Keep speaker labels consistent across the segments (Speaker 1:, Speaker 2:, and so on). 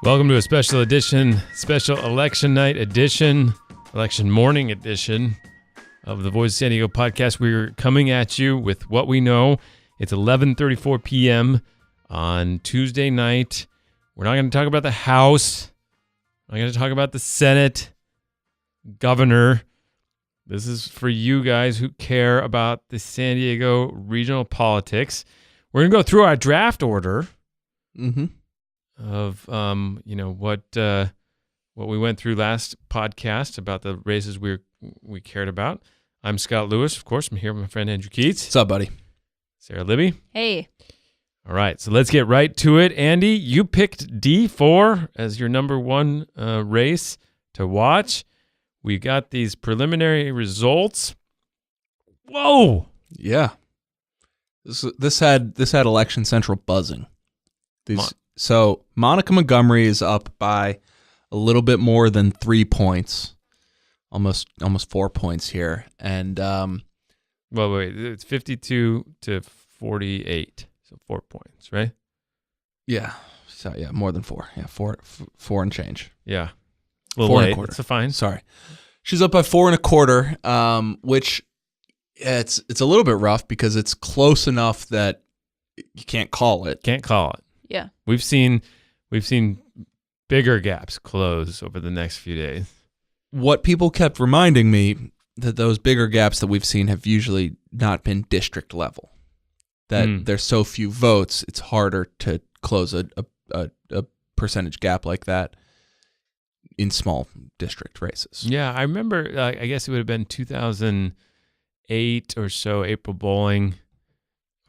Speaker 1: Welcome to a special edition, special election night edition, election morning edition of the Voice of San Diego podcast. We're coming at you with what we know. It's 11:34 p.m. on Tuesday night. We're not going to talk about the House. We're not going to talk about the Senate, governor. This is for you guys who care about the San Diego regional politics. We're going to go through our draft order. Of what we went through last podcast about the races we cared about. I'm Scott Lewis, of course. I'm here with my friend Andrew Keats.
Speaker 2: What's up, buddy?
Speaker 1: Sarah Libby.
Speaker 3: Hey.
Speaker 1: All right, so let's get right to it. Andy, you picked D4 as your number one race to watch. We got these preliminary results. Whoa!
Speaker 2: Yeah, this had Election Central buzzing. So Monica Montgomery is up by a little bit more than 3 points, almost 4 points here, and
Speaker 1: wait, it's 52 to 48, so 4 points, right?
Speaker 2: Yeah, so yeah, more than 4. Yeah, four and change.
Speaker 1: Yeah, a little
Speaker 2: 4
Speaker 1: late.
Speaker 2: and a quarter.
Speaker 1: It's fine.
Speaker 2: Sorry, she's up by 4 and a quarter, which it's a little bit rough because it's close enough that you can't call it.
Speaker 1: Can't call it.
Speaker 3: Yeah.
Speaker 1: We've seen bigger gaps close over the next few days.
Speaker 2: What people kept reminding me that those bigger gaps that we've seen have usually not been district level. That there's so few votes, it's harder to close a percentage gap like that in small district races.
Speaker 1: Yeah, I remember, I guess it would have been 2008 or so, April Bowling,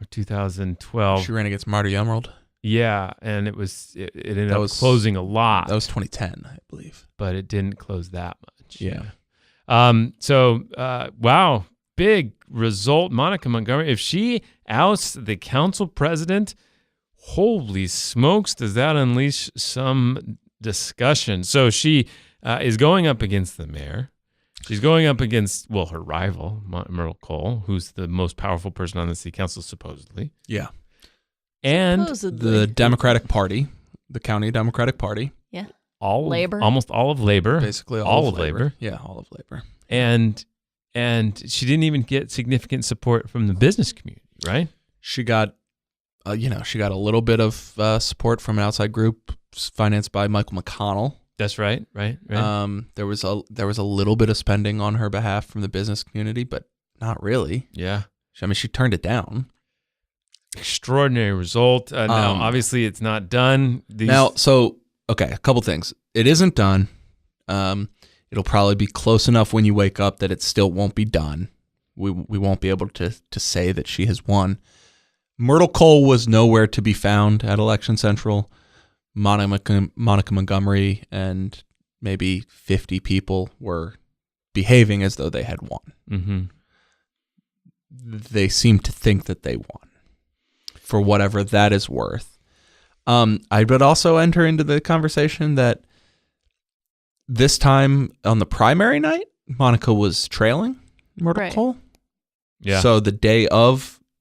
Speaker 1: or 2012.
Speaker 2: She ran against Marty Emerald.
Speaker 1: Yeah, and it ended up closing a lot.
Speaker 2: That was 2010, I believe.
Speaker 1: But it didn't close that much.
Speaker 2: Yeah.
Speaker 1: Wow, big result. Monica Montgomery, if she ousts the council president, holy smokes, does that unleash some discussion? So she is going up against the mayor. She's going up against, her rival, Myrtle Cole, who's the most powerful person on the city council, supposedly.
Speaker 2: Yeah.
Speaker 1: And
Speaker 2: the Democratic Party, the county Democratic Party.
Speaker 3: Yeah.
Speaker 1: Almost all of labor.
Speaker 2: Basically
Speaker 1: all of labor.
Speaker 2: Yeah, all of labor.
Speaker 1: And she didn't even get significant support from the business community, right?
Speaker 2: She got, a little bit of support from an outside group financed by Michael McConnell.
Speaker 1: That's right.
Speaker 2: There was a little bit of spending on her behalf from the business community, but not really.
Speaker 1: Yeah.
Speaker 2: She turned it down.
Speaker 1: Extraordinary result. Now, obviously, it's not done.
Speaker 2: A couple things. It isn't done. It'll probably be close enough when you wake up that it still won't be done. We won't be able to say that she has won. Myrtle Cole was nowhere to be found at Election Central. Monica Montgomery and maybe 50 people were behaving as though they had won.
Speaker 1: Mm-hmm.
Speaker 2: They seem to think that they won, for whatever that is worth. I would also enter into the conversation that this time on the primary night, Monica was trailing Myrtle Cole.
Speaker 1: Yeah.
Speaker 2: So the day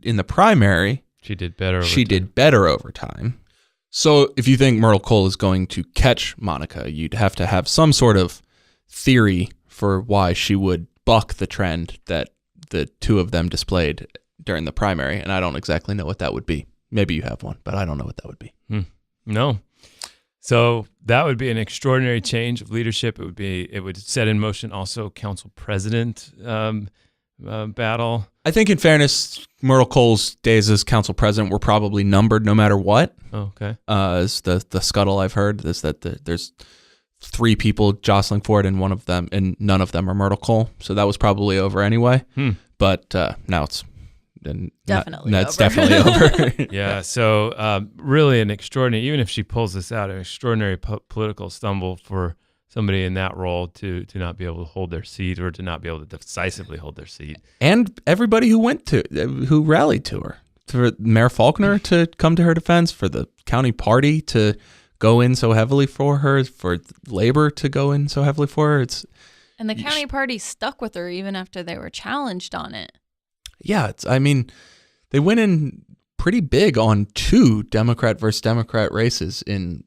Speaker 2: in the primary,
Speaker 1: she did better
Speaker 2: over time. So if you think Myrtle Cole is going to catch Monica, you'd have to have some sort of theory for why she would buck the trend that the two of them displayed during the primary, and I don't exactly know what that would be. Maybe you have one, but I don't know what that would be.
Speaker 1: No. So that would be an extraordinary change of leadership. It would set in motion also council president battle.
Speaker 2: I think in fairness, Myrtle Cole's days as council president were probably numbered no matter what.
Speaker 1: Oh, okay.
Speaker 2: Is the scuttle I've heard is that there's 3 people jostling for it, and none of them are Myrtle Cole. So that was probably over anyway. But now it's
Speaker 3: definitely
Speaker 2: over.
Speaker 1: Yeah. So really an extraordinary, even if she pulls this out, an extraordinary political stumble for somebody in that role to not be able to hold their seat, or to not be able to decisively hold their seat.
Speaker 2: And everybody who rallied to her. For Mayor Faulkner to come to her defense, for the county party to go in so heavily for her, for labor to go in so heavily for her.
Speaker 3: And the county party stuck with her even after they were challenged on it.
Speaker 2: Yeah, they went in pretty big on 2 Democrat versus Democrat races in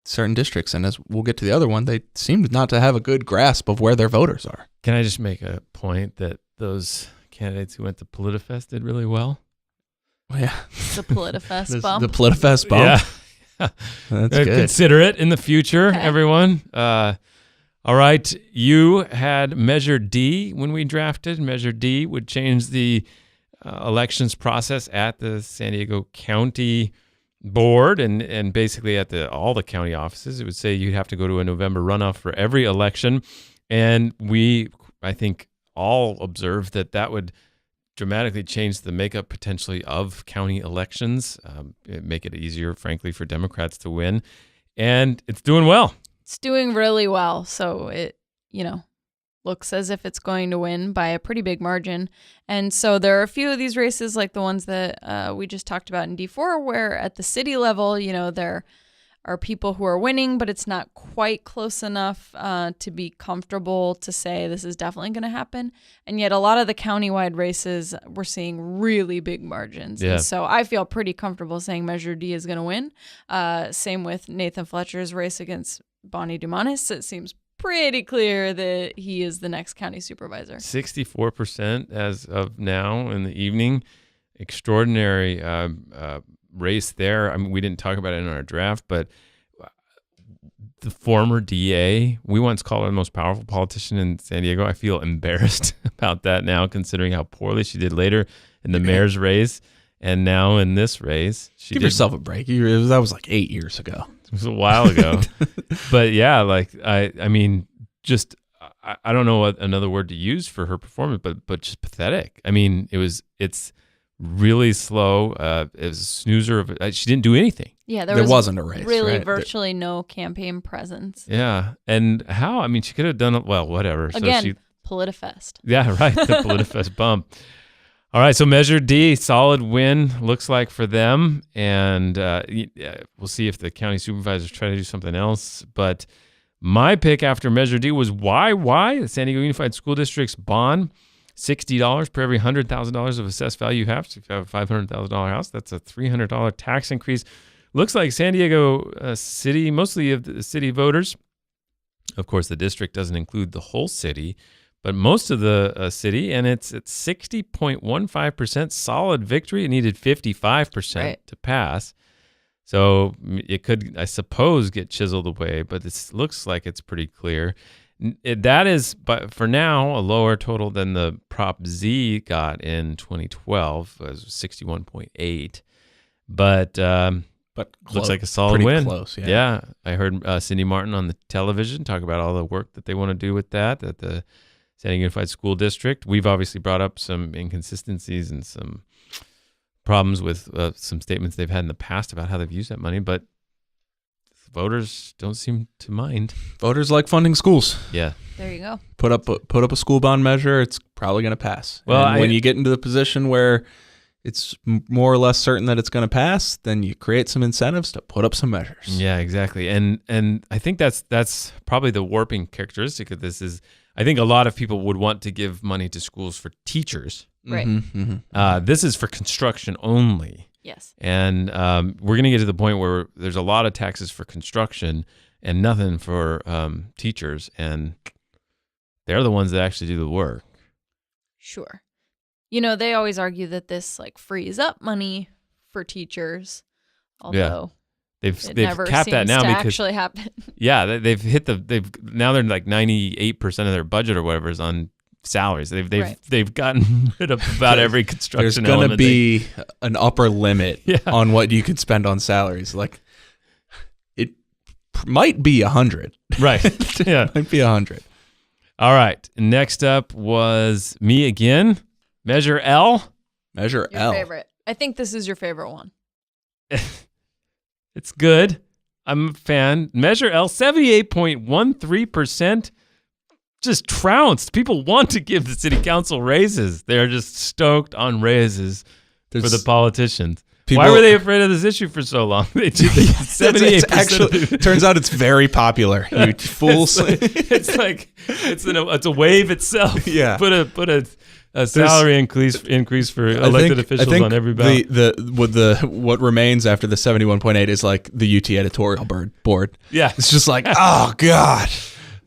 Speaker 2: certain districts, and as we'll get to the other one, they seem not to have a good grasp of where their voters are.
Speaker 1: Can I just make a point that those candidates who went to PolitiFest did really well?
Speaker 2: Yeah,
Speaker 3: The PolitiFest bump.
Speaker 2: the PolitiFest bump.
Speaker 1: Yeah.
Speaker 2: That's good.
Speaker 1: Consider it in the future,
Speaker 3: Okay.
Speaker 1: everyone. All right. You had Measure D when we drafted. Measure D would change the elections process at the San Diego County Board and basically at all the county offices. It would say you'd have to go to a November runoff for every election. And we, I think, all observed that would dramatically change the makeup potentially of county elections, make it easier, frankly, for Democrats to win. And it's doing well.
Speaker 3: It's doing really well. So it, looks as if it's going to win by a pretty big margin. And so there are a few of these races, like the ones that we just talked about in D4, where at the city level, there are people who are winning, but it's not quite close enough to be comfortable to say this is definitely going to happen. And yet a lot of the countywide races, we're seeing really big margins.
Speaker 1: Yeah.
Speaker 3: And so I feel pretty comfortable saying Measure D is going to win. Same with Nathan Fletcher's race against Bonnie Dumanis. It seems pretty clear that he is the next county supervisor.
Speaker 1: 64% as of now in the evening. Extraordinary race there. I mean, we didn't talk about it in our draft, but the former DA, we once called her the most powerful politician in San Diego. I feel embarrassed about that now, considering how poorly she did later in the mayor's race. And now in this race,
Speaker 2: Give yourself a break. That was like 8 years ago.
Speaker 1: It was a while ago. But yeah, I mean, just I don't know what another word to use for her performance, but just pathetic. I mean, it's really slow. It was a snoozer. She didn't do anything.
Speaker 3: Yeah,
Speaker 2: There wasn't a race.
Speaker 3: really
Speaker 2: right?
Speaker 3: virtually no campaign presence.
Speaker 1: Yeah, and how? I mean, she could have done it. Well, whatever.
Speaker 3: Again,
Speaker 1: So she,
Speaker 3: PolitiFest.
Speaker 1: yeah, right. The PolitiFest bump. All right, so Measure D, solid win looks like for them, and we'll see if the county supervisors try to do something else. But my pick after Measure D was why the San Diego Unified School District's bond, $60 per every $100,000 of assessed value you have. So if you have a $500,000 house, that's a $300 tax increase. Looks like San Diego City, mostly of the city voters. Of course, the district doesn't include the whole city, but most of the city, and it's at 60.15% solid victory. It needed 55% to pass. So it could, I suppose, get chiseled away, but it looks like it's pretty clear. That is, but for now, a lower total than the Prop Z got in 2012. It was 61.8. But looks like a solid win.
Speaker 2: Close,
Speaker 1: yeah. I heard Cindy Martin on the television talk about all the work that they want to do with that at the San Diego Unified School District. We've obviously brought up some inconsistencies and some problems with some statements they've had in the past about how they've used that money, but voters don't seem to mind.
Speaker 2: Voters like funding schools.
Speaker 1: Yeah.
Speaker 3: There you go.
Speaker 2: Put up a school bond measure. It's probably going to pass.
Speaker 1: Well,
Speaker 2: and when you get into the position where it's more or less certain that it's going to pass, then you create some incentives to put up some measures.
Speaker 1: Yeah, exactly. And I think that's probably the warping characteristic of this is I think a lot of people would want to give money to schools for teachers.
Speaker 3: Right.
Speaker 2: Mm-hmm, mm-hmm.
Speaker 1: This is for construction only.
Speaker 3: Yes.
Speaker 1: And we're going to get to the point where there's a lot of taxes for construction and nothing for teachers. And they're the ones that actually do the work.
Speaker 3: Sure. They always argue that this frees up money for teachers, although
Speaker 1: They've
Speaker 3: never
Speaker 1: capped that
Speaker 3: seems
Speaker 1: now
Speaker 3: to
Speaker 1: because
Speaker 3: actually happen.
Speaker 1: yeah, now they're like 98% of their budget or whatever is on salaries. They've gotten rid of about every construction
Speaker 2: There's going to
Speaker 1: element.
Speaker 2: be an upper limit
Speaker 1: Yeah.
Speaker 2: on what you could spend on salaries. Like it might be 100.
Speaker 1: Right. Yeah.
Speaker 2: Might be 100.
Speaker 1: All right. Next up was me again. Measure L.
Speaker 2: Measure
Speaker 3: Your
Speaker 2: L.
Speaker 3: favorite. I think this is your favorite one.
Speaker 1: It's good. I'm a fan. Measure L, 78.13%. Just trounced. People want to give the city council raises. They're just stoked on raises for the politicians. Why were they afraid of this issue for so long? They did 78%.
Speaker 2: Actually, turns out it's very popular. You fools.
Speaker 1: It's a wave itself.
Speaker 2: Yeah.
Speaker 1: Put a salary increase for elected officials on every ballot.
Speaker 2: What remains after the 71.8 is like the UT editorial board.
Speaker 1: Yeah.
Speaker 2: It's just like, oh God.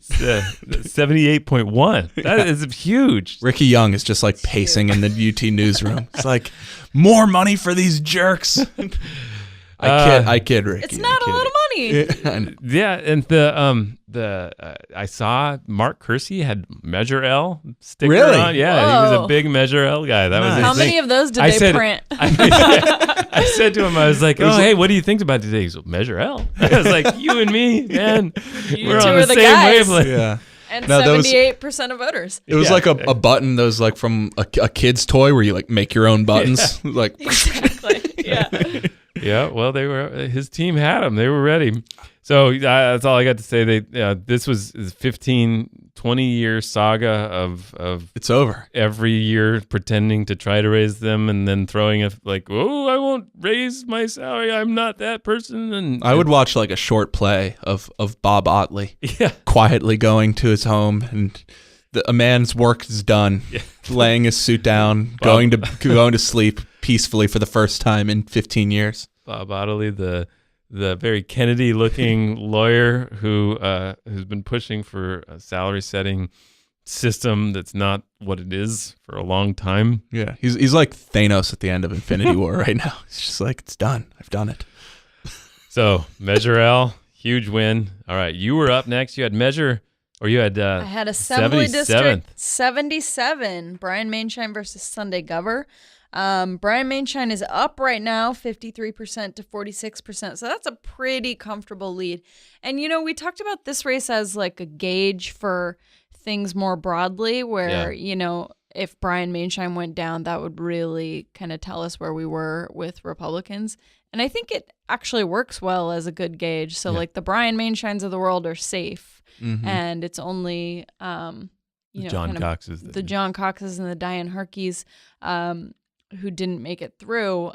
Speaker 1: 78.1. That is huge.
Speaker 2: Ricky Young is just like pacing in the UT newsroom. It's like, more money for these jerks. I kid, Ricky.
Speaker 3: It's not a lot of money.
Speaker 1: Yeah, and I saw Mark Kersey had Measure L sticker
Speaker 2: Really?
Speaker 1: on. Yeah, he was a big Measure L guy. That was his
Speaker 3: How
Speaker 1: thing.
Speaker 3: many of those did they print?
Speaker 1: I said to him, I was like, "Oh, hey, what do you think about today?" He goes, "Measure L." I was like, "You and me, man, we're
Speaker 3: two
Speaker 1: on
Speaker 3: are
Speaker 1: the
Speaker 3: the
Speaker 1: same
Speaker 3: guys.
Speaker 1: wavelength."
Speaker 2: Yeah.
Speaker 3: And
Speaker 2: No, that was-
Speaker 3: 78% of voters.
Speaker 2: It was like a button that was like from a kid's toy where you like make your own buttons. Like,
Speaker 3: Exactly. Yeah.
Speaker 1: Yeah, well, his team had them. They were ready. So that's all I got to say. This was 20-year saga of
Speaker 2: it's over.
Speaker 1: every year pretending to try to raise them and then throwing I won't raise my salary. I'm not that person. And
Speaker 2: I would watch like a short play of Bob Otley
Speaker 1: yeah,
Speaker 2: quietly going to his home and a man's work is done, laying his suit down, going to sleep peacefully for the first time in 15 years.
Speaker 1: Bob Otley, the very Kennedy-looking lawyer who's been pushing for a salary setting system that's not what it is for a long time.
Speaker 2: Yeah, he's like Thanos at the end of Infinity War right now. It's just like, it's done. I've done it.
Speaker 1: So Measure L, huge win. All right, you were up next. You had Measure, or you had
Speaker 3: I had Assembly
Speaker 1: 77th.
Speaker 3: District 77, Brian Mainshine versus Sunday Gover. Brian Mainshine is up right now, 53% to 46%. So that's a pretty comfortable lead. And, we talked about this race as like a gauge for things more broadly where, if Brian Mainshine went down, that would really kind of tell us where we were with Republicans. And I think it actually works well as a good gauge. So like the Brian Mainshines of the world are safe.
Speaker 2: Mm-hmm.
Speaker 3: And it's only,
Speaker 1: John Cox's.
Speaker 3: the John Coxes and the Diane Harkeys, who didn't make it through,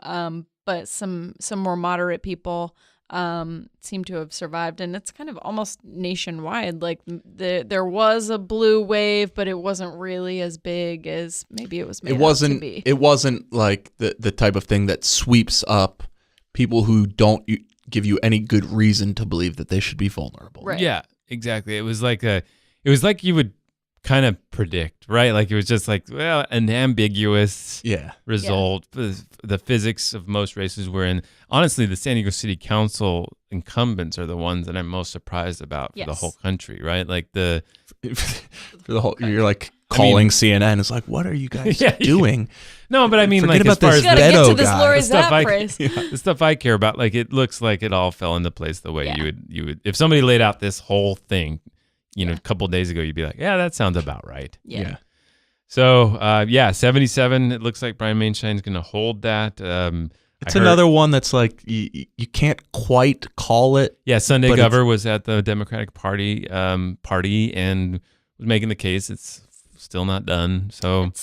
Speaker 3: but some more moderate people seem to have survived, and it's kind of almost nationwide. Like there was a blue wave, but it wasn't really as big as maybe it was made out to be.
Speaker 2: It wasn't like the type of thing that sweeps up people who don't give you any good reason to believe that they should be vulnerable.
Speaker 3: Right.
Speaker 1: Yeah, exactly. It was like you would kind of predict, right? Like it was just like, well, an ambiguous result. The physics of most races were in. Honestly, the San Diego City Council incumbents are the ones that I'm most surprised about for the whole country, right? Like
Speaker 2: for the whole, you're like calling CNN. It's like, what are you guys doing?
Speaker 1: No, but I mean,
Speaker 2: Forget
Speaker 1: like
Speaker 2: about
Speaker 1: as far
Speaker 2: this
Speaker 1: as
Speaker 3: You gotta get to this
Speaker 2: guy.
Speaker 3: Lori
Speaker 1: the stuff
Speaker 3: Zapp race.
Speaker 1: the stuff I care about, like it looks like it all fell into place the way you would if somebody laid out this whole thing, a couple of days ago, you'd be like, yeah, that sounds about right.
Speaker 3: Yeah.
Speaker 1: So 77. It looks like Brian Mainshine's going to hold that.
Speaker 2: It's another one that's like you can't quite call it.
Speaker 1: Yeah, Sunday Gover was at the Democratic Party and was making the case. It's still not done. So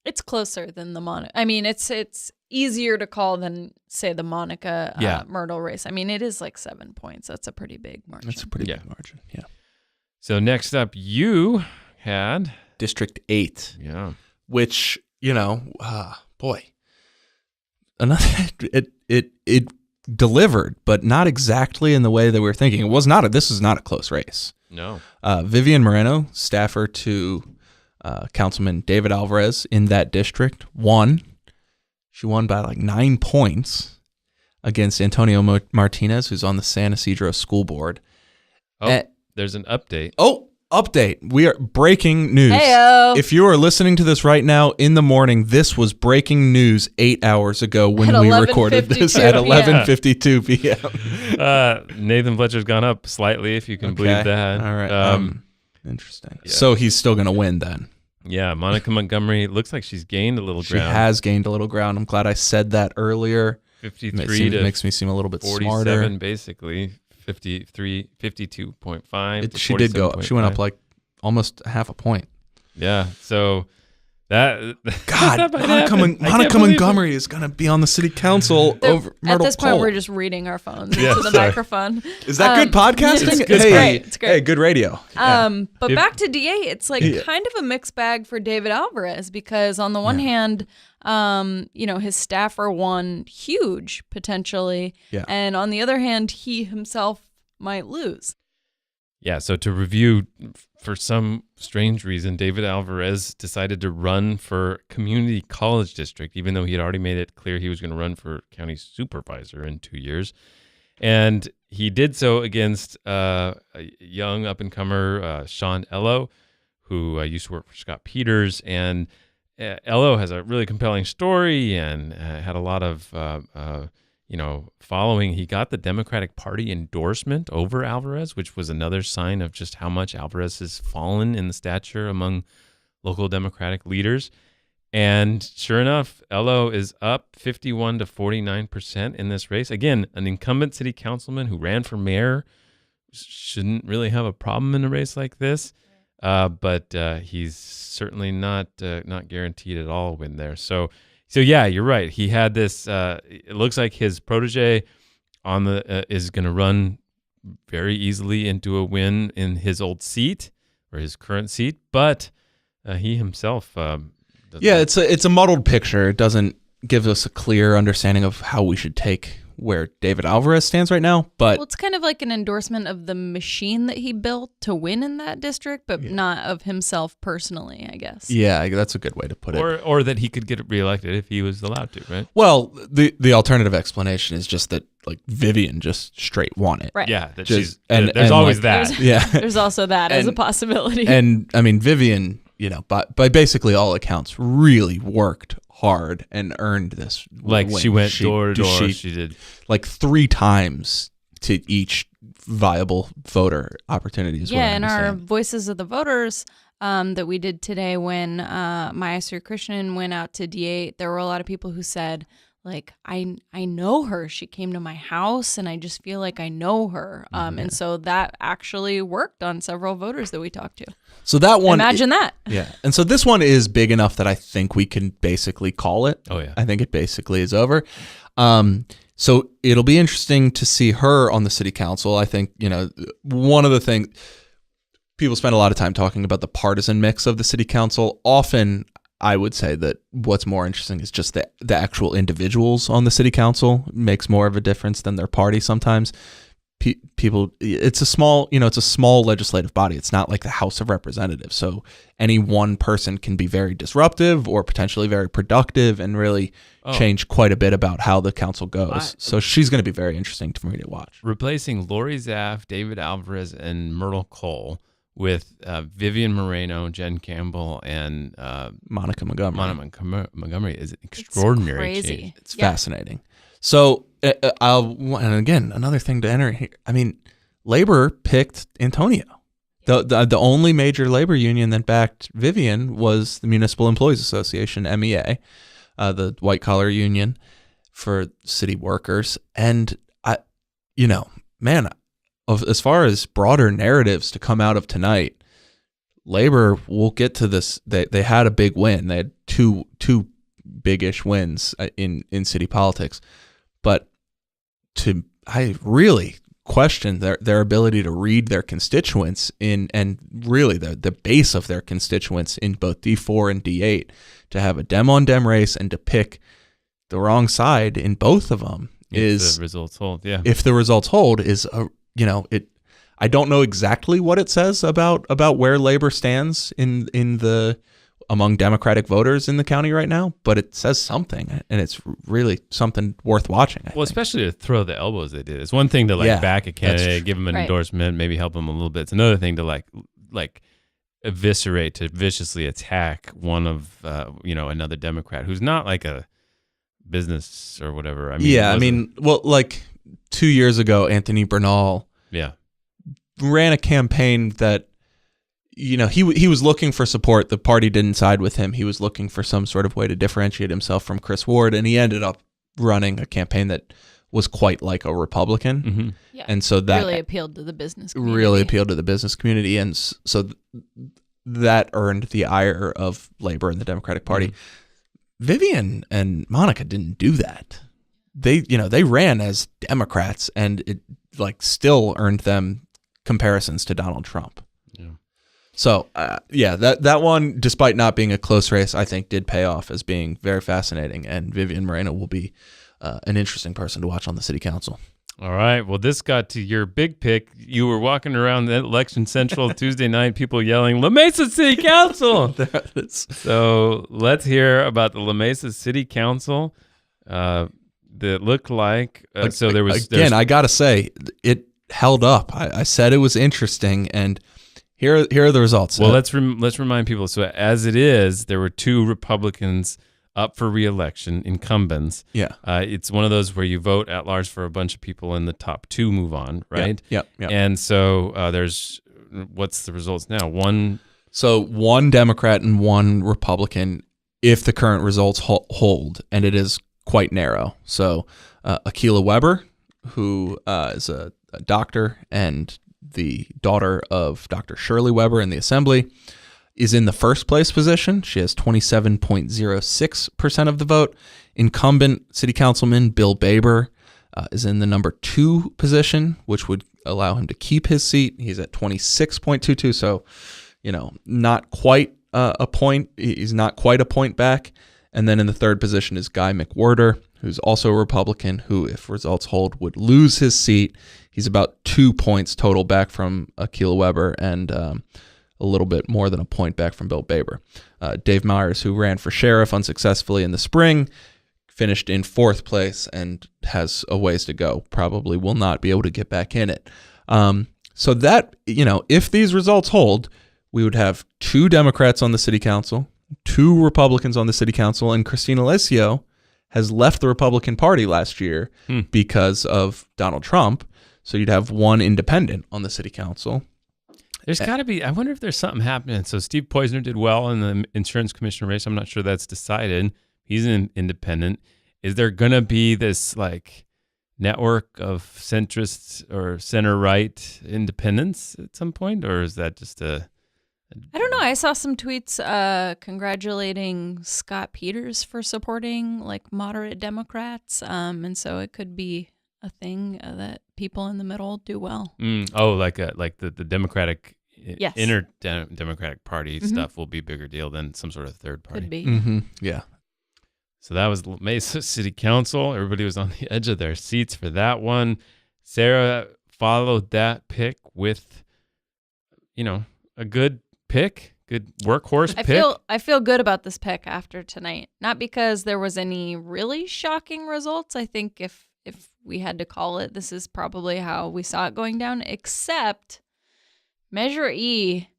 Speaker 3: it's closer than the Monica. I mean, it's easier to call than say the Monica Myrtle race. I mean, it is like 7 points. That's a pretty big margin.
Speaker 2: That's a pretty big margin. Yeah.
Speaker 1: So next up, you had
Speaker 2: District 8.
Speaker 1: Yeah.
Speaker 2: Which boy, another it delivered, but not exactly in the way that we were thinking. This is not a close race.
Speaker 1: No.
Speaker 2: Vivian Moreno, staffer to Councilman David Alvarez in that district, won. She won by like 9 points against Antonio Martinez, who's on the San Ysidro School Board.
Speaker 1: Oh, there's an update.
Speaker 2: Oh, update. We are breaking news.
Speaker 3: Heyo.
Speaker 2: If you are listening to this right now in the morning, this was breaking news 8 hours ago when we recorded this at 11:52 p.m.
Speaker 1: Nathan Fletcher's gone up slightly, if you can believe that.
Speaker 2: All right. Interesting. Yeah. So he's still going to win then.
Speaker 1: Yeah, Monica Montgomery looks like she's gained a little ground.
Speaker 2: She has gained a little ground. I'm glad I said that earlier.
Speaker 1: 53 to
Speaker 2: makes me seem a little bit
Speaker 1: 47,
Speaker 2: smarter.
Speaker 1: Basically. 52.5.
Speaker 2: She did go up. She went up like almost half a point.
Speaker 1: Yeah. So That
Speaker 2: God,
Speaker 1: that might
Speaker 2: Monica,
Speaker 1: happen. I can't
Speaker 2: Monica
Speaker 1: believe it.
Speaker 2: Montgomery is going to be on the city council over Myrtle
Speaker 3: At this point,
Speaker 2: Cole.
Speaker 3: we're just reading our phones
Speaker 1: Yeah,
Speaker 3: into the
Speaker 1: sorry.
Speaker 3: microphone.
Speaker 2: Is that good podcasting?
Speaker 3: It's
Speaker 1: good.
Speaker 2: Hey,
Speaker 3: great. It's great.
Speaker 2: Hey, good radio.
Speaker 3: But
Speaker 1: If-
Speaker 3: back to D8, it's like
Speaker 2: Yeah.
Speaker 3: kind of a mixed bag for David Alvarez because on the one hand, his staffer won huge potentially,
Speaker 2: Yeah.
Speaker 3: and on the other hand, he himself might lose.
Speaker 1: Yeah, so to review, for some strange reason, David Alvarez decided to run for community college district, even though he had already made it clear he was going to run for county supervisor in 2 years. And he did so against a young up-and-comer, Sean Ello, who used to work for Scott Peters. And Ello has a really compelling story and had a lot of following. He got the Democratic Party endorsement over Alvarez, which was another sign of just how much Alvarez has fallen in the stature among local Democratic leaders. And sure enough, Ello is up 51 to 49% in this race. Again, an incumbent city councilman who ran for mayor shouldn't really have a problem in a race like this. But he's certainly not guaranteed at all a win there. So yeah, you're right. He had this. It looks like his protege on the is going to run very easily into a win in his old seat or his current seat, but he himself.
Speaker 2: Yeah, it's a muddled picture. It doesn't give us a clear understanding of how we should take where David Alvarez stands right now. But
Speaker 3: Well, it's kind of like an endorsement of the machine that he built to win in that district, but not of himself personally, I guess.
Speaker 2: yeah, that's a good way to put it.
Speaker 1: or that he could get reelected if he was allowed to, right?
Speaker 2: Well, the alternative explanation is just that like Vivian just straight won it.
Speaker 3: Right.
Speaker 1: Yeah, that
Speaker 2: Just-
Speaker 1: she's
Speaker 2: and-
Speaker 1: there's
Speaker 2: and,
Speaker 1: always
Speaker 2: like-
Speaker 1: that.
Speaker 2: Yeah.
Speaker 3: There's also that as a
Speaker 2: And-
Speaker 3: possibility.
Speaker 2: And I mean, Vivian, by basically all accounts, really worked hard and earned this.
Speaker 1: Like
Speaker 2: win.
Speaker 1: she went door to door.
Speaker 2: She
Speaker 1: She did.
Speaker 2: like 3 times to each viable voter opportunity. Is what I
Speaker 3: yeah, in our
Speaker 2: understand.
Speaker 3: Voices of the Voters that we did today when Maya Sri Krishnan went out to D8, there were a lot of people who said, like, I know her. She came to my house and I just feel like I know her. And so that actually worked on several voters that we talked to.
Speaker 2: So that one,
Speaker 3: Imagine that.
Speaker 2: yeah. And so this one is big enough that I think we can basically call it.
Speaker 1: Oh yeah.
Speaker 2: I think it basically is over. So it'll be interesting to see her on the city council. I think, one of the things people spend a lot of time talking about the partisan mix of the city council. Often I would say that what's more interesting is just the actual individuals on the city council makes more of a difference than their party sometimes. People, it's a small legislative body. It's not like the House of Representatives. So any one person can be very disruptive or potentially very productive and really change quite a bit about how the council goes. So she's going to be very interesting for me to watch.
Speaker 1: Replacing Lori Zaff, David Alvarez, and Myrtle Cole with Vivian Moreno, Jen Campbell, and
Speaker 2: Monica Montgomery.
Speaker 1: Montgomery is an extraordinary
Speaker 3: crazy.
Speaker 1: change.
Speaker 2: It's fascinating. So and again, another thing to enter here. I mean, Labor picked Antonio. The only major labor union that backed Vivian was the Municipal Employees Association, MEA, the white collar union for city workers. And as far as broader narratives to come out of tonight, Labor, we'll get to this. They had a big win. They had two big-ish wins in city politics, but I really question their ability to read their constituents and really the base of their constituents in both D4 and D8 to have a dem-on-dem race and to pick the wrong side in both of them
Speaker 1: If the results hold. Yeah.
Speaker 2: if the results hold I don't know exactly what it says about where Labor stands among Democratic voters in the county right now, but it says something, and it's really something worth watching. I
Speaker 1: Well,
Speaker 2: think.
Speaker 1: especially to throw the elbows they did. It's one thing to back a candidate, give them an
Speaker 3: Right.
Speaker 1: endorsement, maybe help them a little bit. It's another thing to like eviscerate, to viciously attack one of another Democrat who's not like a business or whatever.
Speaker 2: Like 2 years ago, Anthony Bernal
Speaker 1: yeah.
Speaker 2: ran a campaign that he was looking for support. The party didn't side with him. He was looking for some sort of way to differentiate himself from Chris Ward, and he ended up running a campaign that was quite like a Republican.
Speaker 1: Mm-hmm.
Speaker 3: Yeah.
Speaker 2: And so that
Speaker 3: really appealed to the business community.
Speaker 2: really appealed to the business community. And so that earned the ire of labor and the Democratic Party. Vivian and Monica didn't do that. They ran as Democrats, and it still earned them comparisons to Donald Trump.
Speaker 1: Yeah.
Speaker 2: So that one, despite not being a close race, I think did pay off as being very fascinating, and Vivian Moreno will be an interesting person to watch on the city council.
Speaker 1: All right. Well, this got to your big pick. You were walking around the Election Central Tuesday night, people yelling, La Mesa City Council. So let's hear about the La Mesa City Council that looked like. So there was.
Speaker 2: Again, I got to say, it held up. I said it was interesting, and here are the results.
Speaker 1: Well, let's remind people. So as it is, there were 2 Republicans up for re-election, incumbents.
Speaker 2: Yeah.
Speaker 1: It's one of those where you vote at large for a bunch of people and the top 2 move on, right?
Speaker 2: Yep.
Speaker 1: And so what's the results now? One
Speaker 2: Democrat and 1 Republican if the current results hold, and it is quite narrow. So Akilah Weber, who is a doctor and the daughter of Dr. Shirley Weber in the Assembly, is in the first place position. She has 27.06% of the vote. Incumbent city councilman Bill Baber is in the number 2 position, which would allow him to keep his seat. He's at 26.22, so not quite a point. He's not quite a point back. And then in the third position is Guy McWhorter, who's also a Republican, who, if results hold, would lose his seat. He's about 2 points total back from Akilah Weber, and a little bit more than a point back from Bill Baber. Dave Myers, who ran for sheriff unsuccessfully in the spring, finished in 4th place and has a ways to go. Probably will not be able to get back in it. So that, if these results hold, we would have 2 Democrats on the city council, 2 Republicans on the city council, and Christine Alessio has left the Republican Party last year because of Donald Trump. So you'd have 1 independent on the city council.
Speaker 1: There's got to be, I wonder if there's something happening. So Steve Poizner did well in the insurance commissioner race. I'm not sure that's decided. He's an independent. Is there going to be this network of centrists or center-right independents at some point? Or is that just I
Speaker 3: don't know. I saw some tweets congratulating Scott Peters for supporting moderate Democrats. And so it could be a thing that people in the middle do well.
Speaker 1: The Democratic
Speaker 3: yes.
Speaker 1: Democratic Party stuff will be a bigger deal than some sort of third party.
Speaker 3: Could be.
Speaker 2: Mm-hmm. Yeah.
Speaker 1: So that was Mesa City Council. Everybody was on the edge of their seats for that one. Sarah followed that pick with, a good pick, good workhorse pick.
Speaker 3: I feel good about this pick after tonight. Not because there was any really shocking results. I think if we had to call it, this is probably how we saw it going down, except Measure E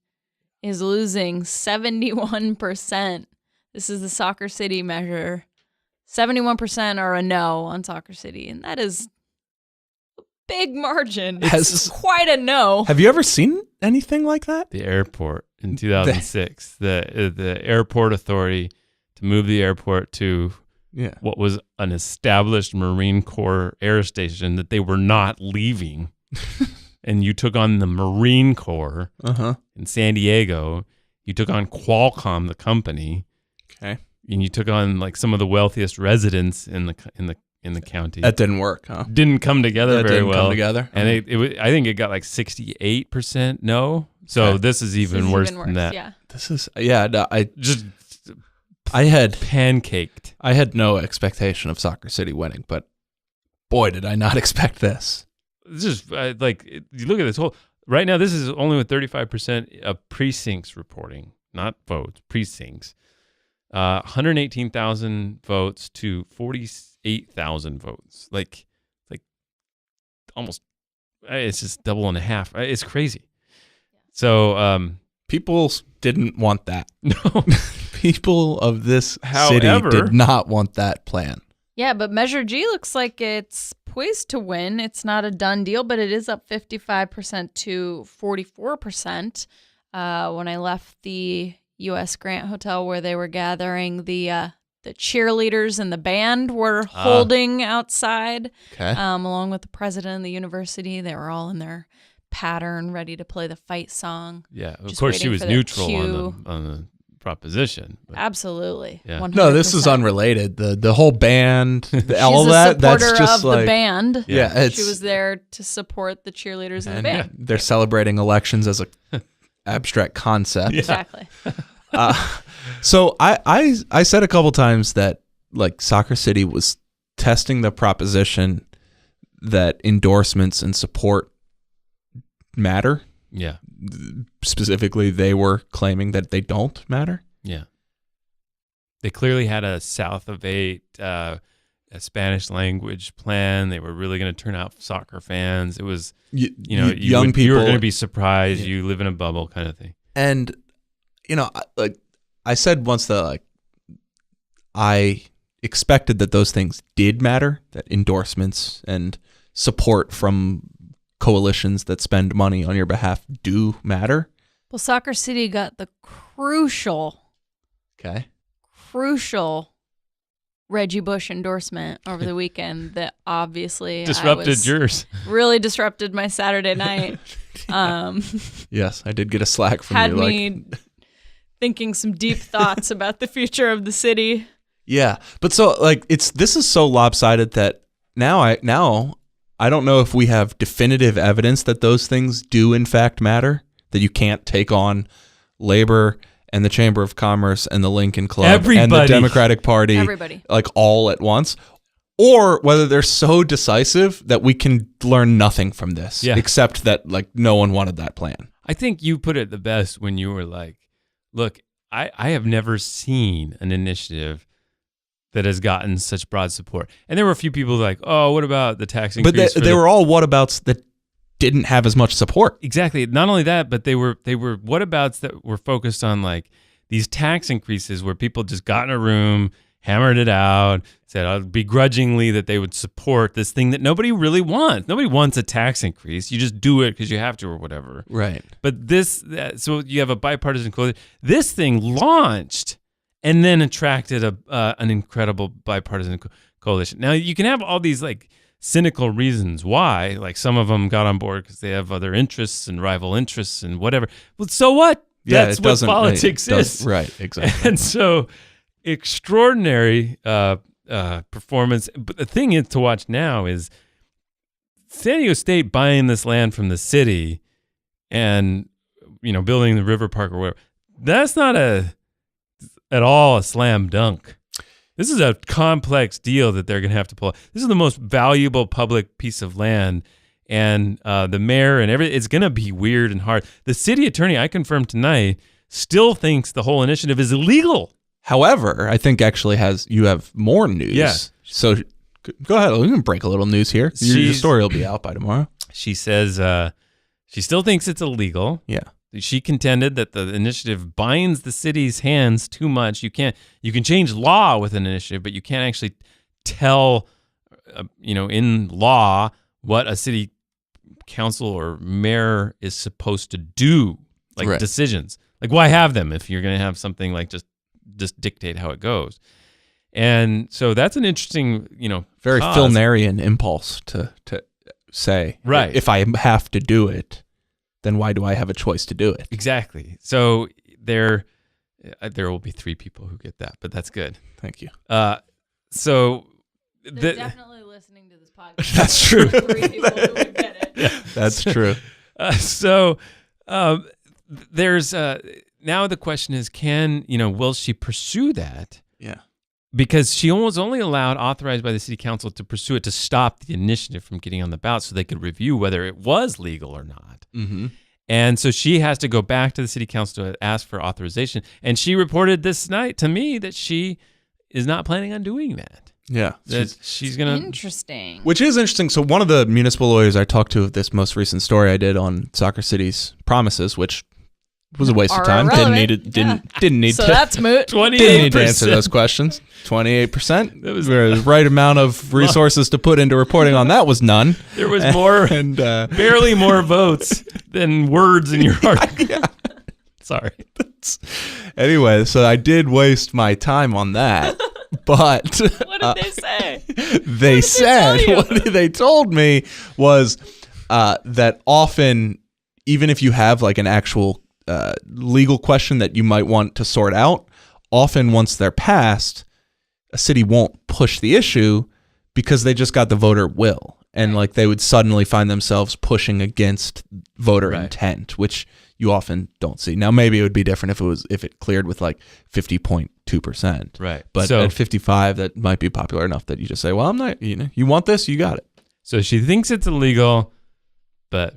Speaker 3: is losing 71%. This is the Soccer City measure. 71% are a no on Soccer City, and that is a big margin. It's quite a no.
Speaker 2: Have you ever seen anything like that?
Speaker 1: The airport in 2006, the airport authority to move the airport to what was an established Marine Corps air station that they were not leaving. And you took on the Marine Corps in San Diego. You took on Qualcomm, the company. Okay. And you took on some of the wealthiest residents in the county.
Speaker 2: That didn't work, huh?
Speaker 1: Didn't come together very well.
Speaker 2: Come together.
Speaker 1: And I think it got 68% no. So this is even worse than that.
Speaker 3: Yeah.
Speaker 2: This is
Speaker 1: I had pancaked.
Speaker 2: I had no expectation of Soccer City winning, but boy, did I not expect this.
Speaker 1: It's just you look at this whole right now. This is only with 35% of precincts reporting, not votes, precincts. 118,000 votes to 48,000 votes. Almost, it's just double and a half. It's crazy. So
Speaker 2: people didn't want that.
Speaker 1: No.
Speaker 2: People of this city did not want that plan.
Speaker 3: Yeah, but Measure G looks like it's poised to win. It's not a done deal, but it is up 55% to 44%. When I left the U.S. Grant Hotel where they were gathering, the cheerleaders and the band were holding outside, along with the president of the university. They were all in their pattern, ready to play the fight song.
Speaker 1: Yeah, of
Speaker 3: Just
Speaker 1: course she
Speaker 3: waiting
Speaker 1: was
Speaker 3: for their
Speaker 1: neutral
Speaker 3: cue.
Speaker 1: on the proposition. But
Speaker 3: Absolutely.
Speaker 1: Yeah.
Speaker 3: 100%.
Speaker 2: No, this is unrelated. The whole band, all
Speaker 3: She's
Speaker 2: that.
Speaker 3: a supporter
Speaker 2: That's just
Speaker 3: of
Speaker 2: like
Speaker 3: the band.
Speaker 2: yeah, it's
Speaker 3: She was there to support the cheerleaders in the
Speaker 2: and
Speaker 3: band.
Speaker 2: they're celebrating elections as a abstract concept.
Speaker 3: Exactly.
Speaker 2: So I said a couple times that like Soccer City was testing the proposition that endorsements and support matter.
Speaker 1: Yeah,
Speaker 2: Specifically, they were claiming that they don't matter.
Speaker 1: yeah. They clearly had a South of 8, a Spanish language plan. They were really going to turn out soccer fans. It was,
Speaker 2: Young people.
Speaker 1: You were going to be surprised. You live in a bubble kind of thing.
Speaker 2: And like I said once that like I expected that those things did matter, that endorsements and support from coalitions that spend money on your behalf do matter.
Speaker 3: Well, Soccer City got the crucial Reggie Bush endorsement over the weekend that obviously
Speaker 1: Disrupted yours.
Speaker 3: really disrupted my Saturday night.
Speaker 2: Yes, I did get a slack from
Speaker 3: Had
Speaker 2: you.
Speaker 3: me thinking some deep thoughts about the future of the city.
Speaker 2: Yeah, but so like this is so lopsided that now I don't know if we have definitive evidence that those things do in fact matter, that you can't take on labor and the Chamber of Commerce and the Lincoln Club and the Democratic Party
Speaker 3: Everybody.
Speaker 2: like all at once, or whether they're so decisive that we can learn nothing from this except that like no one wanted that plan.
Speaker 1: I think you put it the best when you were like, look, I have never seen an initiative that has gotten such broad support. And there were a few people like, oh, what about the tax increase?
Speaker 2: But they were all whatabouts that didn't have as much support.
Speaker 1: Exactly. Not only that, but they were whatabouts that were focused on like these tax increases where people just got in a room, hammered it out, said begrudgingly that they would support this thing that nobody really wants. Nobody wants a tax increase. You just do it because you have to or whatever.
Speaker 2: Right.
Speaker 1: But so you have a bipartisan coalition. This thing launched and then attracted an incredible bipartisan coalition. Now, you can have all these like cynical reasons why, like some of them got on board because they have other interests and rival interests and whatever. Well, so what?
Speaker 2: Yeah,
Speaker 1: That's what politics is.
Speaker 2: Right, exactly.
Speaker 1: And so extraordinary performance. But the thing is to watch now is San Diego State buying this land from the city and, building the river park or whatever. That's not at all a slam dunk. This is a complex deal that they're going to have to pull. This is the most valuable public piece of land, and the mayor and everything. It's going to be weird and hard. The city attorney, I confirmed tonight, still thinks the whole initiative is illegal.
Speaker 2: However, I think actually you have more news.
Speaker 1: Yeah.
Speaker 2: So go ahead. We can break a little news here. Your story will be out by tomorrow.
Speaker 1: She says she still thinks it's illegal.
Speaker 2: Yeah.
Speaker 1: She contended that the initiative binds the city's hands too much. You can change law with an initiative, but you can't actually tell, in law what a city council or mayor is supposed to do, like
Speaker 2: right.
Speaker 1: decisions. Like, why have them if you're going to have something like just dictate how it goes? And so that's an interesting,
Speaker 2: very
Speaker 1: cause.
Speaker 2: Filnarian impulse to say,
Speaker 1: right?
Speaker 2: If I have to do it, then why do I have a choice to do it?
Speaker 1: Exactly. So there will be 3 people who get that, but that's good.
Speaker 2: Thank you.
Speaker 1: So
Speaker 3: they're definitely listening to this podcast.
Speaker 2: That's true.
Speaker 3: 3 people who would get it.
Speaker 1: Yeah.
Speaker 2: That's true.
Speaker 1: There's now the question is, will she pursue that?
Speaker 2: Yeah.
Speaker 1: Because she was only authorized by the city council to pursue it to stop the initiative from getting on the ballot so they could review whether it was legal or not.
Speaker 2: Mm-hmm.
Speaker 1: And so she has to go back to the city council to ask for authorization. And she reported this night to me that she is not planning on doing that.
Speaker 2: Yeah.
Speaker 1: That she's going to...
Speaker 3: Interesting.
Speaker 2: Which is interesting. So one of the municipal lawyers I talked to of this most recent story I did on Soccer City's promises, which was a waste of time. Didn't need
Speaker 3: so
Speaker 2: to.
Speaker 3: that's moot.
Speaker 1: 28%.
Speaker 2: Didn't need to answer those questions. 28%.
Speaker 1: That was
Speaker 2: the right amount of resources to put into reporting on that was none.
Speaker 1: There was more,
Speaker 2: and
Speaker 1: barely more votes than words in your article.
Speaker 2: Yeah.
Speaker 1: Sorry.
Speaker 2: Anyway, so I did waste my time on that. But
Speaker 3: What did they say?
Speaker 2: They said what they told me was that often, even if you have like an actual legal question that you might want to sort out, often once they're passed, a city won't push the issue because they just got the voter will. And like they would suddenly find themselves pushing against voter intent, which you often don't see. Now maybe it would be different if it cleared with like 50.2%.
Speaker 1: Right.
Speaker 2: But
Speaker 1: So-
Speaker 2: at 55, that might be popular enough that you just say, well, I'm not, you want this, you got it.
Speaker 1: So she thinks it's illegal, but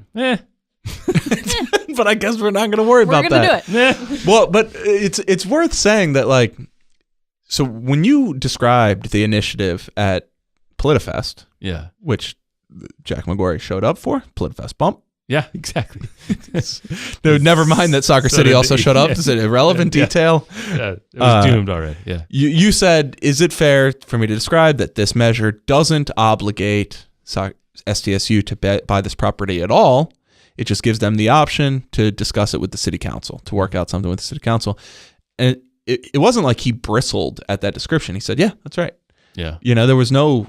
Speaker 2: But I guess we're not going to worry
Speaker 3: We're
Speaker 2: about
Speaker 3: gonna
Speaker 2: that.
Speaker 3: do it.
Speaker 2: Well, but it's worth saying that, like, so when you described the initiative at PolitiFest,
Speaker 1: yeah.
Speaker 2: which Jack McGorry showed up for, PolitiFest bump.
Speaker 1: Yeah, exactly.
Speaker 2: No, never mind that Soccer
Speaker 1: So
Speaker 2: City
Speaker 1: did
Speaker 2: also
Speaker 1: he.
Speaker 2: showed up.
Speaker 1: Yeah.
Speaker 2: It's an irrelevant
Speaker 1: Yeah.
Speaker 2: detail.
Speaker 1: Yeah, it was doomed already. Yeah.
Speaker 2: You said, is it fair for me to describe that this measure doesn't obligate SDSU to buy this property at all? It just gives them the option to discuss it with the city council, to work out something with the city council. And it wasn't like he bristled at that description. He said, yeah, that's right.
Speaker 1: Yeah.
Speaker 2: There was no,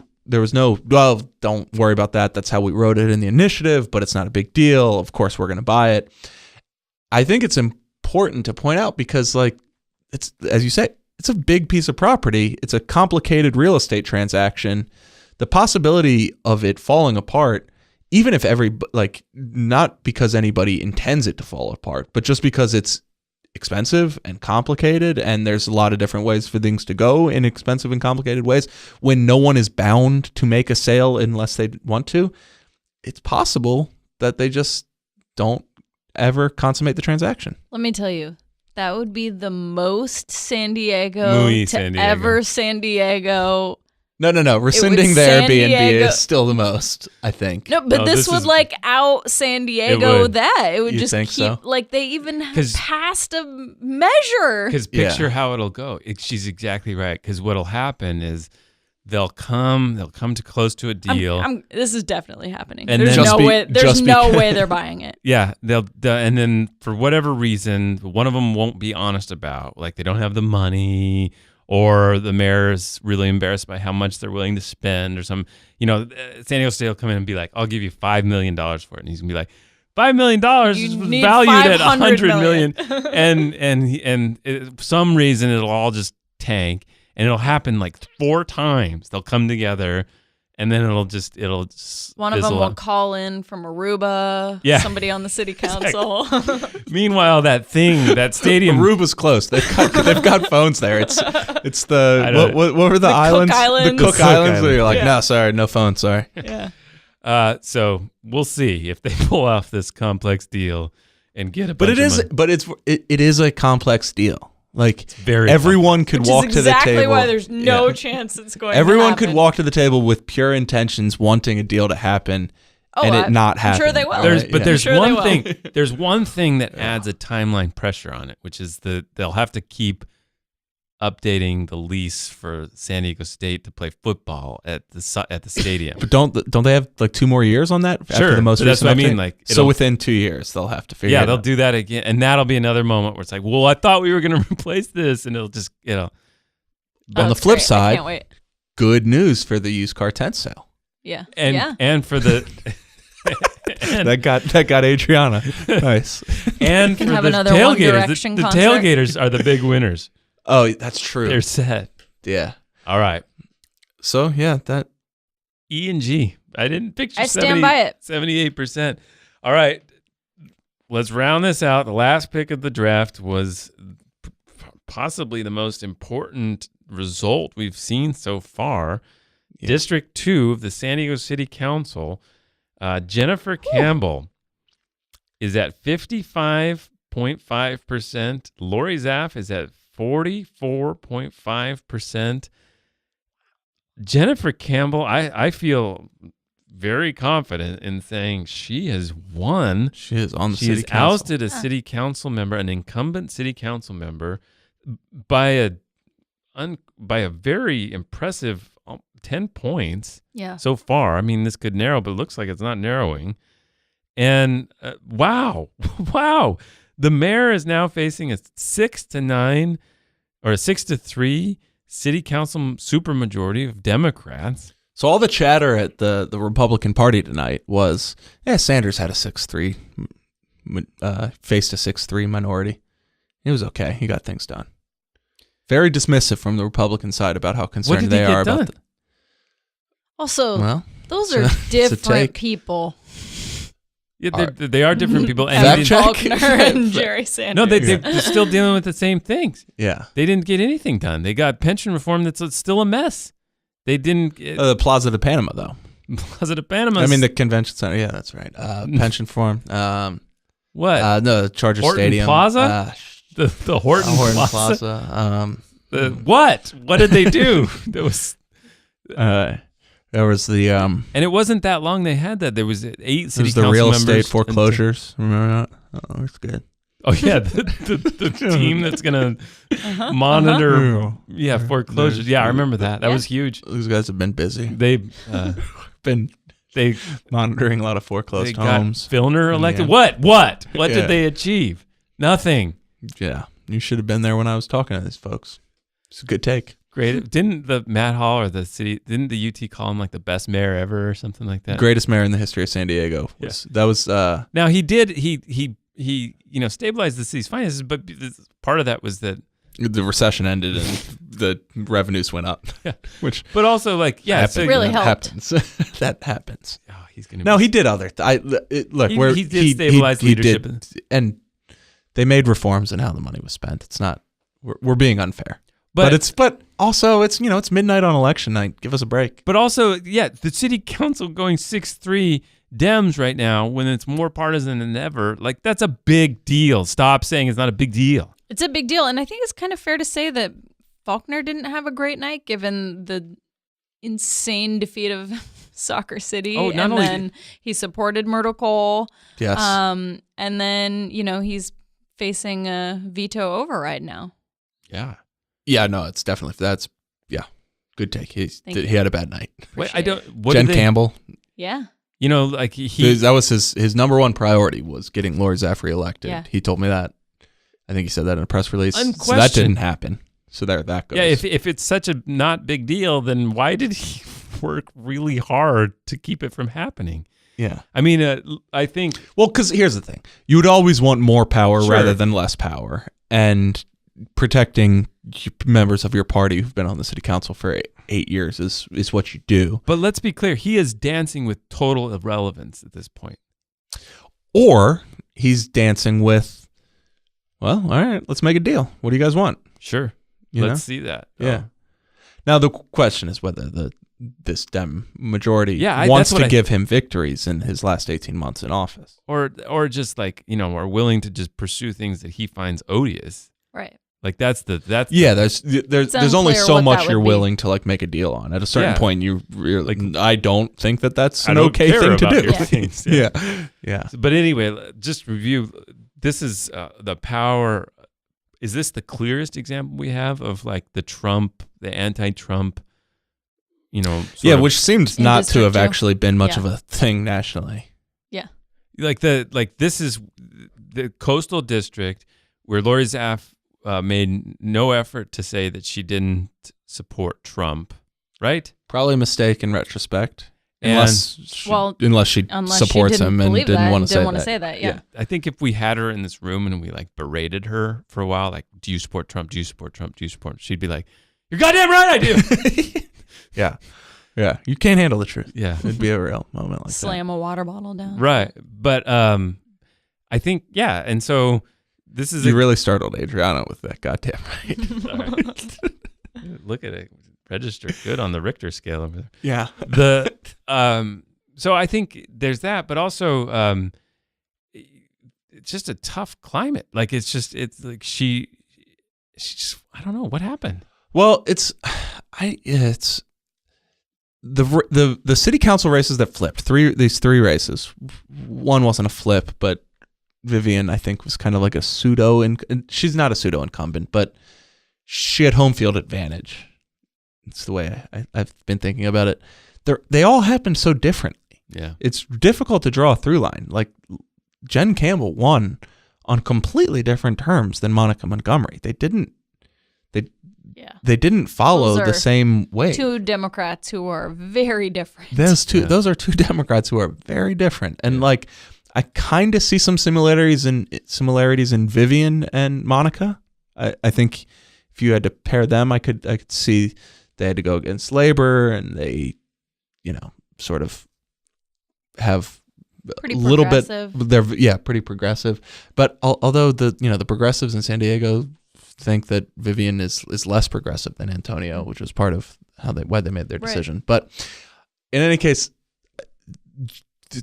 Speaker 2: well, don't worry about that. That's how we wrote it in the initiative, but it's not a big deal. Of course, we're going to buy it. I think it's important to point out because, like, it's, as you say, it's a big piece of property. It's a complicated real estate transaction. The possibility of it falling apart, even if not because anybody intends it to fall apart, but just because it's expensive and complicated, and there's a lot of different ways for things to go in expensive and complicated ways, when no one is bound to make a sale unless they want to, it's possible that they just don't ever consummate the transaction.
Speaker 3: Let me tell you, that would be the most San Diego
Speaker 1: Muy
Speaker 3: to
Speaker 1: San Diego.
Speaker 3: ever San Diego.
Speaker 2: No. Rescinding the
Speaker 3: San
Speaker 2: Airbnb
Speaker 3: Diego-
Speaker 2: is still the most, I think.
Speaker 3: No, but
Speaker 1: No,
Speaker 3: this
Speaker 1: this
Speaker 3: would
Speaker 1: is-
Speaker 3: like out San Diego
Speaker 1: would.
Speaker 3: that. It would
Speaker 2: You
Speaker 3: just
Speaker 2: think
Speaker 3: keep
Speaker 2: so?
Speaker 3: like they even
Speaker 1: 'Cause-
Speaker 3: passed a measure.
Speaker 1: Because picture how it'll go. She's exactly right. Because what'll happen is they'll come to close to a deal.
Speaker 3: This is definitely happening.
Speaker 1: And
Speaker 3: There's
Speaker 1: then-
Speaker 3: no
Speaker 2: Just
Speaker 3: way.
Speaker 2: be-
Speaker 3: There's
Speaker 2: just
Speaker 3: no
Speaker 2: because-
Speaker 3: way they're buying it.
Speaker 1: Yeah, and then for whatever reason, one of them won't be honest about, like they don't have the money, or the mayor's really embarrassed by how much they're willing to spend, or some, San Diego State will come in and be like, "I'll give you $5 million for it," and he's gonna be like, $5 million
Speaker 3: You
Speaker 1: is
Speaker 3: need
Speaker 1: valued at
Speaker 3: 500
Speaker 1: $100 million,
Speaker 3: million.
Speaker 1: and for some reason it'll all just tank, and it'll happen like 4 times. They'll come together. And then it'll just
Speaker 3: One of them
Speaker 1: fizzle
Speaker 3: will
Speaker 1: out.
Speaker 3: call in from Aruba.
Speaker 1: Yeah.
Speaker 3: Somebody on the city council.
Speaker 1: Meanwhile, that stadium.
Speaker 2: Aruba's close. They've got phones there. It's
Speaker 1: I
Speaker 2: the
Speaker 1: don't-
Speaker 2: what were the
Speaker 3: Cook
Speaker 2: islands?
Speaker 3: Islands.
Speaker 2: The Cook
Speaker 1: Cook
Speaker 2: Islands. Where you're like,
Speaker 3: Yeah.
Speaker 2: no, sorry, no phone, sorry.
Speaker 3: Yeah.
Speaker 1: So we'll see if they pull off this complex deal and get a.
Speaker 2: But
Speaker 1: bunch
Speaker 2: it
Speaker 1: of
Speaker 2: is,
Speaker 1: money.
Speaker 2: but it is a complex deal. Like
Speaker 1: very
Speaker 2: everyone could
Speaker 3: Which
Speaker 2: walk
Speaker 3: is
Speaker 2: to the
Speaker 3: exactly
Speaker 2: table.
Speaker 3: why there's no
Speaker 2: Yeah.
Speaker 3: chance it's going
Speaker 2: Everyone
Speaker 3: to
Speaker 2: could
Speaker 3: happen.
Speaker 2: walk to the table with pure intentions, wanting a deal to happen, and it not happen.
Speaker 3: I'm sure they will.
Speaker 1: There's,
Speaker 2: Right,
Speaker 1: but
Speaker 2: yeah.
Speaker 1: there's
Speaker 3: Sure they
Speaker 1: one
Speaker 3: will.
Speaker 1: thing. There's one thing that adds a timeline pressure on it, which is they'll have to keep updating the lease for San Diego State to play football at the stadium.
Speaker 2: But don't they have like 2 more years on that
Speaker 1: Sure,
Speaker 2: after the most
Speaker 1: but that's
Speaker 2: recent
Speaker 1: what I mean,
Speaker 2: update?
Speaker 1: like,
Speaker 2: so
Speaker 1: it'll-
Speaker 2: within 2 years they'll have to figure.
Speaker 1: Yeah,
Speaker 2: it
Speaker 1: they'll
Speaker 2: out.
Speaker 1: do that again, and that'll be another moment where it's like, well, I thought we were going to replace this, and it'll just,
Speaker 2: But
Speaker 3: Oh,
Speaker 2: on the
Speaker 3: it's
Speaker 2: flip
Speaker 3: great. I
Speaker 2: side,
Speaker 3: can't wait.
Speaker 2: good news for the used car tent sale.
Speaker 3: Yeah.
Speaker 1: and
Speaker 3: yeah.
Speaker 1: and for the and,
Speaker 2: That got Adriana. Nice.
Speaker 1: and
Speaker 3: can
Speaker 1: for
Speaker 3: have
Speaker 1: the
Speaker 3: another One
Speaker 1: tailgaters.
Speaker 3: Direction
Speaker 1: The
Speaker 3: concert.
Speaker 1: tailgaters are the big winners.
Speaker 2: Oh, that's true.
Speaker 1: They're set.
Speaker 2: Yeah.
Speaker 1: All right.
Speaker 2: So yeah, that
Speaker 1: E and G. I didn't picture
Speaker 3: I stand by it.
Speaker 1: 78%. All right. Let's round this out. The last pick of the draft was possibly the most important result we've seen so far.
Speaker 2: Yeah.
Speaker 1: District 2 of the San Diego City Council, Jennifer Campbell is at 55.5%. Lori Zaff is at 44.5%. Jennifer Campbell, I feel very confident in saying she has won.
Speaker 2: she is on the
Speaker 1: She
Speaker 2: city
Speaker 1: has
Speaker 2: council.
Speaker 1: ousted a city council member, an incumbent city council member, by a very impressive 10 points
Speaker 3: Yeah.
Speaker 1: so far. I mean, this could narrow, but it looks like it's not narrowing. And wow, the mayor is now facing a 6-9 or a 6-3 city council supermajority of Democrats.
Speaker 2: So all the chatter at the Republican Party tonight was, Sanders had a 6-3, faced a 6-3 minority. It was okay. He got things done. Very dismissive from the Republican side about how concerned they are about the...
Speaker 3: Also, those are different people.
Speaker 1: Yeah, they are different people.
Speaker 3: And Faulconer and Jerry Sanders.
Speaker 1: No, they're still dealing with the same things.
Speaker 2: Yeah.
Speaker 1: They didn't get anything done. They got pension reform that's still a mess. They didn't...
Speaker 2: the Plaza de Panama, though.
Speaker 1: Plaza de Panama.
Speaker 2: I mean, the convention center. Yeah, that's right. Pension reform.
Speaker 1: What?
Speaker 2: No, Charger
Speaker 1: Horton
Speaker 2: Stadium.
Speaker 1: Plaza? The Horton
Speaker 2: Plaza.
Speaker 1: What? What did they do? There was
Speaker 2: the
Speaker 1: and it wasn't that long they had that. There was 8 city council members.
Speaker 2: The real estate foreclosures. Remember that? Oh, it's good.
Speaker 1: Oh yeah, the team that's gonna monitor foreclosures. Yeah, I remember that. That was huge.
Speaker 2: Those guys have been busy.
Speaker 1: They've
Speaker 2: been monitoring a lot of foreclosed homes.
Speaker 1: Filner elected. What did they achieve? Nothing.
Speaker 2: Yeah, you should have been there when I was talking to these folks. It's a good take.
Speaker 1: Great. Didn't the Matt Hall or the city? Didn't the UT call him like the best mayor ever or something like that?
Speaker 2: Greatest mayor in the history of San Diego. That was.
Speaker 1: Now he did. He stabilized the city's finances, but part of that was that
Speaker 2: the recession ended and the revenues went up.
Speaker 1: Yeah.
Speaker 2: But
Speaker 1: also
Speaker 3: it really helped.
Speaker 2: That happens.
Speaker 1: Oh, he's gonna.
Speaker 2: No, he did other.
Speaker 1: He did stabilize leadership,
Speaker 2: and they made reforms in how the money was spent. It's not. We're being unfair. But also it's midnight on election night. Give us a break.
Speaker 1: But also, the city council going 6-3 Dems right now when it's more partisan than ever. Like, that's a big deal. Stop saying it's not a big deal.
Speaker 3: It's a big deal, and I think it's kind of fair to say that Faulconer didn't have a great night given the insane defeat of Soccer City.
Speaker 1: Oh,
Speaker 3: and then he supported Myrtle Cole.
Speaker 2: Yes.
Speaker 3: And then he's facing a veto override now.
Speaker 1: Yeah.
Speaker 2: Yeah, no, it's definitely good take. He had a bad night.
Speaker 1: Wait, I don't.
Speaker 2: Jen Campbell.
Speaker 3: Yeah.
Speaker 1: Like
Speaker 2: that was his number one priority was getting Lori Zafre elected. Yeah. He told me that. I think he said that in a press release. So that didn't happen. So there that goes.
Speaker 1: Yeah, if it's such a not big deal, then why did he work really hard to keep it from happening?
Speaker 2: Yeah.
Speaker 1: I mean, I think.
Speaker 2: Well, because here's the thing: you would always want more power rather than less power, and protecting members of your party who've been on the city council for 8 years is what you do.
Speaker 1: But let's be clear, he is dancing with total irrelevance at this point.
Speaker 2: Or he's dancing with, well, all right, let's make a deal. What do you guys want?
Speaker 1: Sure. Let's see that.
Speaker 2: Yeah. Now the question is whether this Dem majority wants to give him victories in his last 18 months in office.
Speaker 1: Or just like, are willing to just pursue things that he finds odious.
Speaker 3: Right.
Speaker 1: Like there's
Speaker 2: there's only so much you're willing to like make a deal on. At a certain point, you're like, I don't think that's an okay thing to do.
Speaker 1: Things,
Speaker 2: yeah.
Speaker 1: But anyway, just review. This is the power. Is this the clearest example we have of like the anti-Trump?
Speaker 2: Which seems not to have actually been much of a thing nationally.
Speaker 3: Yeah.
Speaker 1: This is the coastal district where Lori Zaff made no effort to say that she didn't support Trump, right?
Speaker 2: Probably a mistake in retrospect.
Speaker 1: Unless
Speaker 2: she supports him and didn't want to
Speaker 3: say that. Yeah.
Speaker 1: I think if we had her in this room and we like berated her for a while, like, do you support Trump? Do you support Trump? Do you support? She'd be like, you're goddamn right, I do.
Speaker 2: Yeah. You can't handle the truth.
Speaker 1: Yeah.
Speaker 2: It'd be a real moment like
Speaker 3: Slam a water bottle down.
Speaker 1: Right. But I think, and so this is...
Speaker 2: You really startled Adriana with that goddamn right.
Speaker 1: Look at it. Register good on the Richter scale over there.
Speaker 2: Yeah.
Speaker 1: So I think there's that, but also it's just a tough climate. Like it's like she just, I don't know what happened.
Speaker 2: Well, it's the city council races that flipped. These three races. One wasn't a flip, but Vivian, I think, was kind of like a pseudo, and she's not a pseudo incumbent, but she had home field advantage. It's the way I've been thinking about it. They all happened so differently.
Speaker 1: Yeah,
Speaker 2: it's difficult to draw a through line. Like Jen Campbell won on completely different terms than Monica Montgomery.
Speaker 3: Yeah.
Speaker 2: they didn't follow
Speaker 3: Those
Speaker 2: the
Speaker 3: are
Speaker 2: same way.
Speaker 3: Two Democrats who are very different.
Speaker 2: Those are two Democrats who are very different. And like I kind of see some similarities in Vivian and Monica. I think if you had to pair them, I could see they had to go against labor, and they, sort of have
Speaker 3: Pretty
Speaker 2: a little bit.
Speaker 3: progressive.
Speaker 2: They're pretty progressive. But although the progressives in San Diego think that Vivian is less progressive than Antonio, which was part of why they made their decision. Right. But in any case,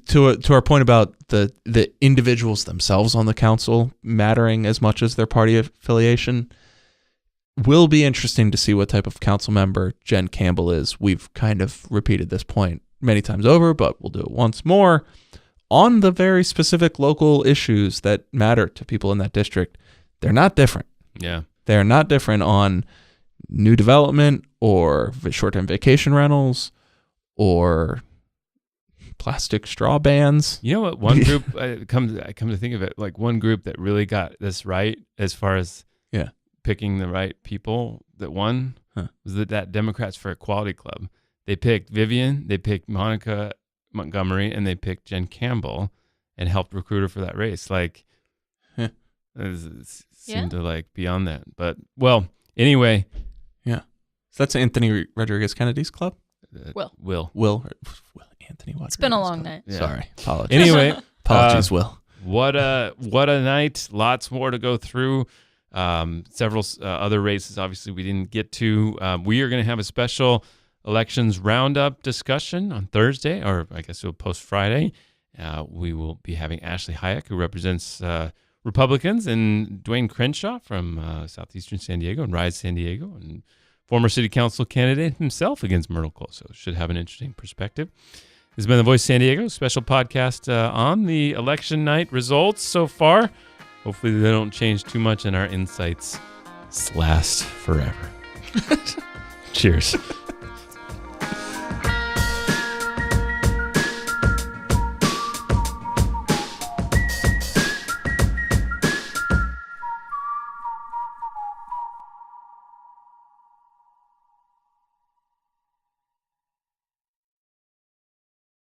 Speaker 2: to our point about the individuals themselves on the council mattering as much as their party affiliation, will be interesting to see what type of council member Jen Campbell is. We've kind of repeated this point many times over, but we'll do it once more. On the very specific local issues that matter to people in that district, they're not different.
Speaker 1: Yeah.
Speaker 2: They're not different on new development or short-term vacation rentals or plastic straw bans.
Speaker 1: You know what? One group, I come to think of it, like one group that really got this right as far as picking the right people that won was that Democrats for Equality Club. They picked Vivian, they picked Monica Montgomery, and they picked Jen Campbell and helped recruit her for that race. Like, it seemed to like be on that. But anyway.
Speaker 2: Yeah. So that's Anthony Rodriguez Kennedy's club?
Speaker 1: Will
Speaker 2: Anthony Rodriguez.
Speaker 3: It's been a long night.
Speaker 2: Yeah. Sorry. Apologies.
Speaker 1: Anyway.
Speaker 2: Apologies, Will.
Speaker 1: What a night. Lots more to go through. Several other races, obviously, we didn't get to. We are going to have a special elections roundup discussion on Thursday, or I guess we'll post Friday. We will be having Ashley Hayek, who represents Republicans, and Dwayne Crenshaw from Southeastern San Diego and Rise San Diego, and former city council candidate himself against Myrtle Cole. So should have an interesting perspective. This has been the Voice San Diego special podcast on the election night results so far. Hopefully they don't change too much and our insights last forever. Cheers.